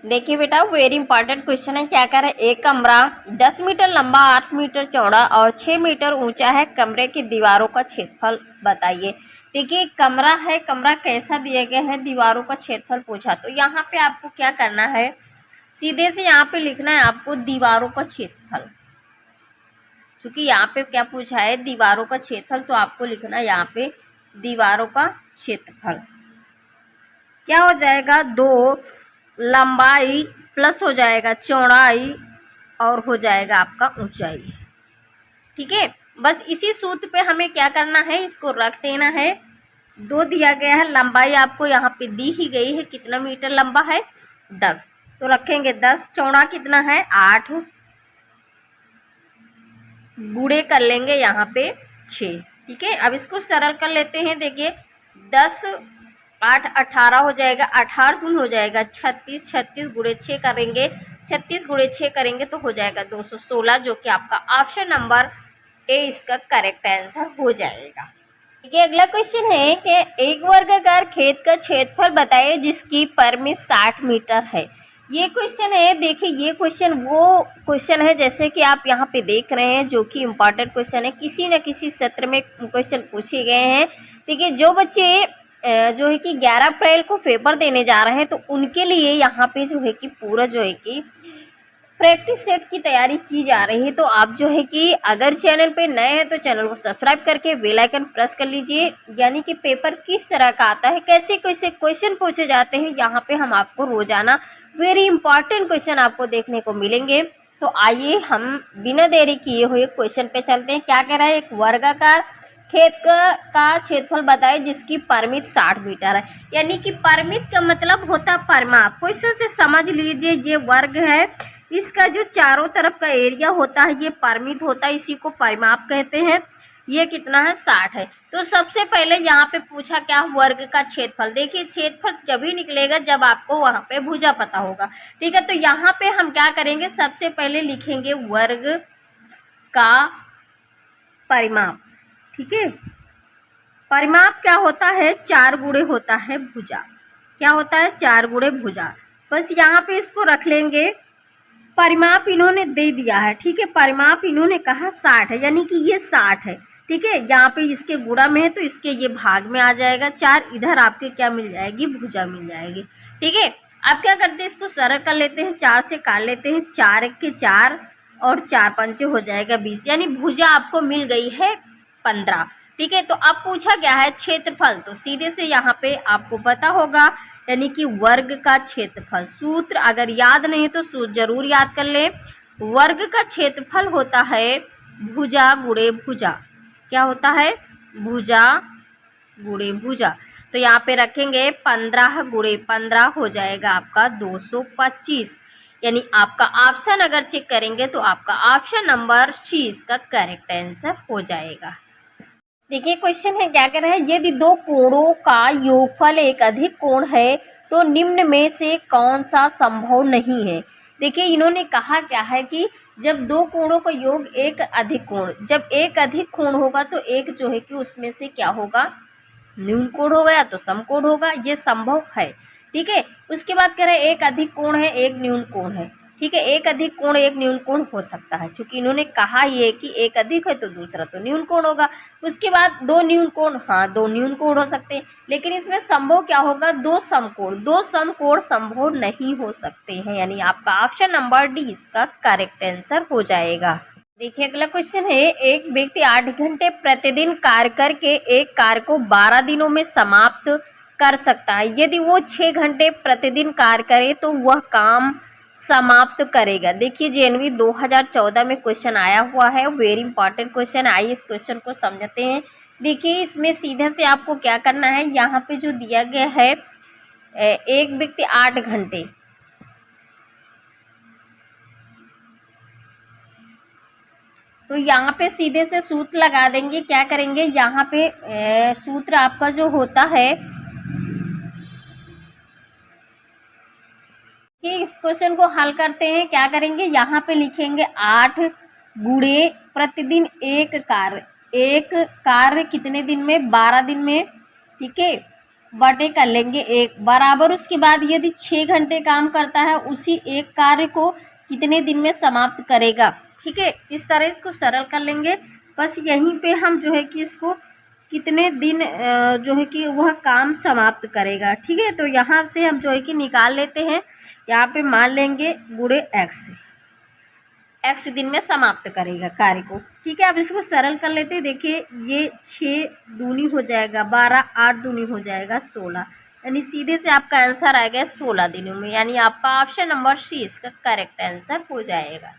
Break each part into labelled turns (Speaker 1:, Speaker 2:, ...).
Speaker 1: देखिए बेटा, very important question है। क्या कर है, एक कमरा 10 मीटर लंबा, 8 मीटर चौड़ा और 6 मीटर ऊंचा है। कमरे की दीवारों का क्षेत्रफल बताइए। देखिए कमरा है, कमरा कैसा दिया गया है, दीवारों का क्षेत्रफल पूछा। तो यहाँ पे आपको क्या करना है, सीधे से यहाँ पे लिखना है आपको दीवारों का क्षेत्रफल। क्योंकि यहाँ पे क्या पूछा है, दीवारों का क्षेत्रफल, तो आपको लिखना है यहाँ पे दीवारों का क्षेत्रफल। क्या हो जाएगा, 2 लंबाई प्लस हो जाएगा चौड़ाई और हो जाएगा आपका ऊंचाई। ठीक है, बस इसी सूत्र पे हमें क्या करना है, इसको रख देना है। 2 दिया गया है, लंबाई आपको यहाँ पे दी ही गई है, कितना मीटर लंबा है 10, तो रखेंगे 10। चौड़ा कितना है 8, गुणे कर लेंगे यहाँ पे 6। ठीक है, अब इसको सरल कर लेते हैं। देखिए 10 8 18 हो जाएगा, 18 गुण हो जाएगा 36, 36 गुणे 6 करेंगे, 36 गुणे 6 करेंगे तो हो जाएगा 216, जो कि आपका ऑप्शन नंबर ए इसका करेक्ट आंसर हो जाएगा। ठीक है, अगला क्वेश्चन है कि एक वर्गाकार खेत का क्षेत्रफल बताइए जिसकी परिमिति 60 मीटर है। ये क्वेश्चन है। देखिए ये क्वेश्चन वो क्वेश्चन है जैसे कि आप यहाँ पे देख रहे हैं, जो कि इम्पॉर्टेंट क्वेश्चन है, किसी न किसी सत्र में क्वेश्चन पूछे गए हैं। देखिए जो बच्चे जो है कि 11 अप्रैल को पेपर देने जा रहे हैं, तो उनके लिए यहाँ पे जो है कि पूरा जो है कि प्रैक्टिस सेट की तैयारी की जा रही है। तो आप जो है कि अगर चैनल पे नए हैं तो चैनल को सब्सक्राइब करके बेल आइकन प्रेस कर लीजिए। यानी कि पेपर किस तरह का आता है, कैसे कैसे क्वेश्चन पूछे जाते हैं, यहाँ पे हम आपको रोजाना वेरी इंपॉर्टेंट क्वेश्चन आपको देखने को मिलेंगे। तो आइए हम बिना देरी किए हुए क्वेश्चन पे चलते हैं। क्या कह रहा है, एक वर्गाकार खेत का क्षेत्रफल बताए जिसकी परिमिति 60 मीटर है। यानी कि परिमिति का मतलब होता है परिमाप। क्वेश्चन से समझ लीजिए, ये वर्ग है, इसका जो चारों तरफ का एरिया होता है ये परिमित होता है, इसी को परिमाप कहते हैं। ये कितना है 60 है। तो सबसे पहले यहाँ पे पूछा क्या, वर्ग का क्षेत्रफल। देखिए क्षेत्रफल जब ही निकलेगा जब आपको वहाँ पे भुजा पता होगा। ठीक है, तो यहाँ पे हम क्या करेंगे, सबसे पहले लिखेंगे वर्ग का परिमाप। ठीक है, परिमाप क्या होता है, 4 गुणे होता है भुजा। क्या होता है, 4 गुणे भुजा। बस यहाँ पे इसको रख लेंगे। परिमाप इन्होंने दे दिया है, ठीक है, परिमाप इन्होंने कहा 60 है, यानी कि ये 60 है। ठीक है, यहाँ पे इसके गुणा में है तो इसके ये भाग में आ जाएगा 4, इधर आपके क्या मिल जाएगी, भुजा मिल जाएगी। ठीक है, अब क्या करते हैं, इसको सरल कर लेते हैं, 4 से काट लेते हैं, 4 1 के 4 और 4 पंचे हो जाएगा 20, यानी भुजा आपको मिल गई है 15। ठीक है, तो अब पूछा क्या है क्षेत्रफल, तो सीधे से यहाँ पे आपको पता होगा, यानी कि वर्ग का क्षेत्रफल। सूत्र अगर याद नहीं तो सूत्र जरूर याद कर ले। वर्ग का क्षेत्रफल होता है भुजा गुणे भुजा। क्या होता है, भुजा गुणे भुजा। तो यहाँ पे रखेंगे 15 गुणे 15 हो जाएगा आपका 225। यानी आपका ऑप्शन अगर चेक करेंगे तो आपका ऑप्शन नंबर सी इसका करेक्ट आंसर हो जाएगा। देखिए क्वेश्चन है, क्या कह रहा है, यदि 2 कोणों का योगफल एक अधिक कोण है तो निम्न में से कौन सा संभव नहीं है। देखिए इन्होंने कहा क्या है कि जब 2 कोणों का योग एक अधिक कोण, जब एक अधिक कोण होगा तो एक जो है कि उसमें से क्या होगा, न्यून कोण होगा या तो समकोण होगा, ये संभव है। ठीक है, उसके बाद कह रहे हैं एक अधिक कोण है एक न्यून कोण है। ठीक है, एक अधिक कोण एक न्यून कोण हो सकता है, क्योंकि इन्होंने कहा ये कि एक अधिक है तो दूसरा तो न्यून कोण होगा। उसके बाद 2 न्यून कोण, हाँ 2 न्यून कोण हो सकते हैं, लेकिन इसमें संभव क्या होगा, 2 समकोण। 2 समकोण संभव नहीं हो सकते हैं, यानी आपका ऑप्शन नंबर डी इसका करेक्ट आंसर हो जाएगा। देखिए अगला क्वेश्चन है, एक व्यक्ति 8 घंटे प्रतिदिन कार्य करके एक कार्य को 12 दिनों में समाप्त कर सकता है। यदि वो 6 घंटे प्रतिदिन कार्य करे तो वह काम समाप्त करेगा। देखिए जनवरी 2014 में क्वेश्चन आया हुआ है, वेरी इंपॉर्टेंट क्वेश्चन। आइए इस क्वेश्चन को समझते हैं। देखिए इसमें सीधे से आपको क्या करना है, यहाँ पे जो दिया गया है एक व्यक्ति 8 घंटे, तो यहाँ पे सीधे से सूत्र लगा देंगे। क्या करेंगे, यहाँ पे सूत्र आपका जो होता है कि इस क्वेश्चन को हल करते हैं। क्या करेंगे, यहाँ पे लिखेंगे 8 गुणे प्रतिदिन एक कार्य, एक कार्य कितने दिन में, 12 दिन में। ठीक है, बटे कर लेंगे 1 बराबर। उसके बाद यदि 6 घंटे काम करता है उसी एक कार्य को कितने दिन में समाप्त करेगा। ठीक है, इस तरह इसको सरल कर लेंगे। बस यहीं पे हम जो है कि इसको कितने दिन जो है कि वह काम समाप्त करेगा। ठीक है, तो यहाँ से हम जो है कि निकाल लेते हैं। यहाँ पे मान लेंगे गुणे x दिन में समाप्त करेगा कार्य को। ठीक है, अब इसको सरल कर लेते हैं। देखिए ये 6 दूनी हो जाएगा 12, 8 दूनी हो जाएगा 16, यानी सीधे से आपका आंसर आ गया 16 दिनों में, यानी आपका ऑप्शन नंबर सी इसका करेक्ट आंसर हो जाएगा।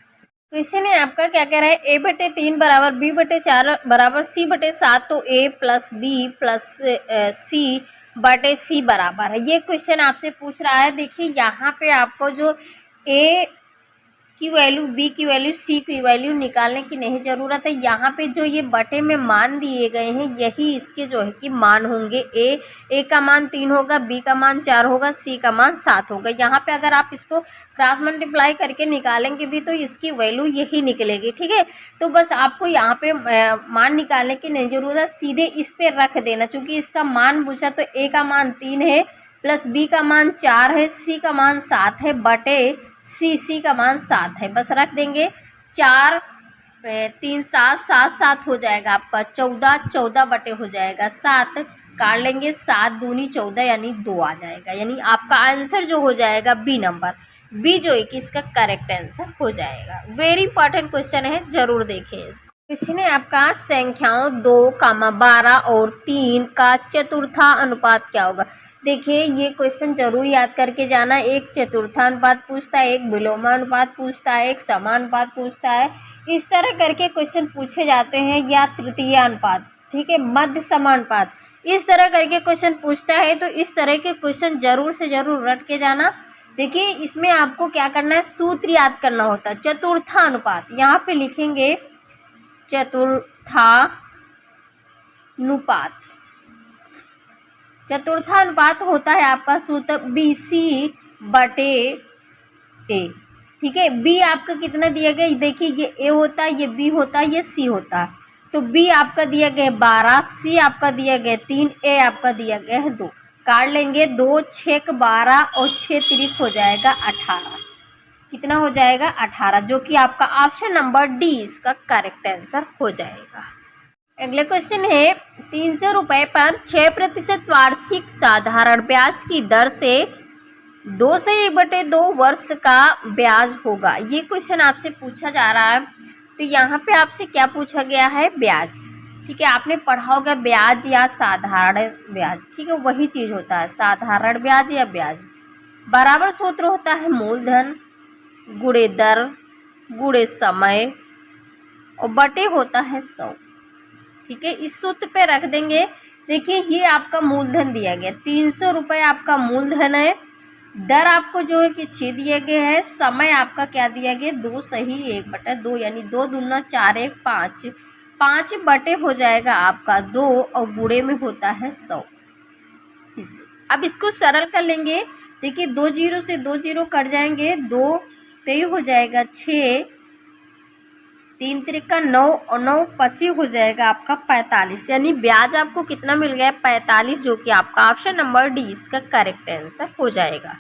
Speaker 1: क्वेश्चन है आपका क्या कह रहा है, a/3 बराबर b/4 बराबर c/7, तो a plus B plus c/c बराबर है। ये क्वेश्चन आपसे पूछ रहा है। देखिए यहाँ पे आपको जो a की वैल्यू, बी की वैल्यू, सी की वैल्यू निकालने की नहीं ज़रूरत है। यहाँ पे जो ये बटे में मान दिए गए हैं यही इसके जो है कि मान होंगे। ए का मान 3 होगा, बी का मान 4 होगा, सी का मान 7 होगा। यहाँ पे अगर आप इसको क्रॉस मल्टीप्लाई करके निकालेंगे भी तो इसकी वैल्यू यही निकलेगी। ठीक है, तो बस आपको यहाँ पे मान निकालने की नहीं ज़रूरत है, सीधे इस पर रख देना। चूँकि इसका मान पूछा तो ए का मान 3 है, प्लस बी का मान 4 है, सी का मान 7 है, बटे सी का मान 7 है। बस रख देंगे। 4 3 7 7 7 हो जाएगा आपका 14, 14 बटे हो जाएगा 7, काट लेंगे 7 दूनी 14 यानी 2 आ जाएगा। यानी आपका आंसर जो हो जाएगा बी नंबर, बी जो है कि इसका करेक्ट आंसर हो जाएगा। वेरी इंपॉर्टेंट क्वेश्चन है, जरूर देखें इसको। क्वेश्चन है आपका संख्याओं 2, 12 और 3 का चतुर्था अनुपात क्या होगा। देखिए ये क्वेश्चन जरूर याद करके जाना। एक चतुर्थानुपात पूछता है, एक विलोमानुपात पूछता है, एक समानुपात पूछता है। इस तरह करके क्वेश्चन पूछे जाते हैं, या तृतीय अनुपात, ठीक है, मध्य समानुपात, इस तरह करके क्वेश्चन पूछता है। तो इस तरह के क्वेश्चन जरूर से जरूर रट के जाना। देखिए इसमें आपको क्या करना है, सूत्र याद करना होता है। चतुर्थानुपात यहाँ पे लिखेंगे चतुर्थानुपात। चतुर्थानुपात होता है आपका सूत्र BC/A। ठीक है, बी आपका कितना दिया गया, देखिए ये ए होता है, ये बी होता है, ये सी होता है। तो बी आपका दिया गया 12, सी आपका दिया गया 3, ए आपका दिया गया है 2। काट लेंगे 2 6 12 और 6 तिरिक हो जाएगा 18। कितना हो जाएगा 18, जो कि आपका ऑप्शन नंबर डी इसका करेक्ट आंसर हो जाएगा। अगले क्वेश्चन है 300 रुपये पर 6% वार्षिक साधारण ब्याज की दर से 2 से 1/2 वर्ष का ब्याज होगा। ये क्वेश्चन आपसे पूछा जा रहा है। तो यहाँ पे आपसे क्या पूछा गया है, ब्याज। ठीक है, आपने पढ़ा होगा ब्याज या साधारण ब्याज। ठीक है, वही चीज़ होता है, साधारण ब्याज या ब्याज। बराबर सूत्र होता है मूलधन गुणे दर गुणे समय और बटे होता है 100। ठीक है, इस सूत्र पे रख देंगे। देखिए ये आपका मूलधन दिया गया 300 रुपये आपका मूलधन है। दर आपको जो है कि 6 दिए गए हैं। समय आपका क्या दिया गया 2 सही 1/2, यानी 2 दूना 4 1 5, 5 बटे हो जाएगा आपका 2 और गुणे में होता है 100। अब इसको सरल कर लेंगे। देखिए 2 जीरो से 2 जीरो कट जाएंगे, 2 तेईस हो जाएगा 6, 3 त्रिका 9 और 9 25 हो जाएगा आपका 45। यानी ब्याज आपको कितना मिल गया 45, जो कि आपका ऑप्शन नंबर डी इसका करेक्ट आंसर हो जाएगा।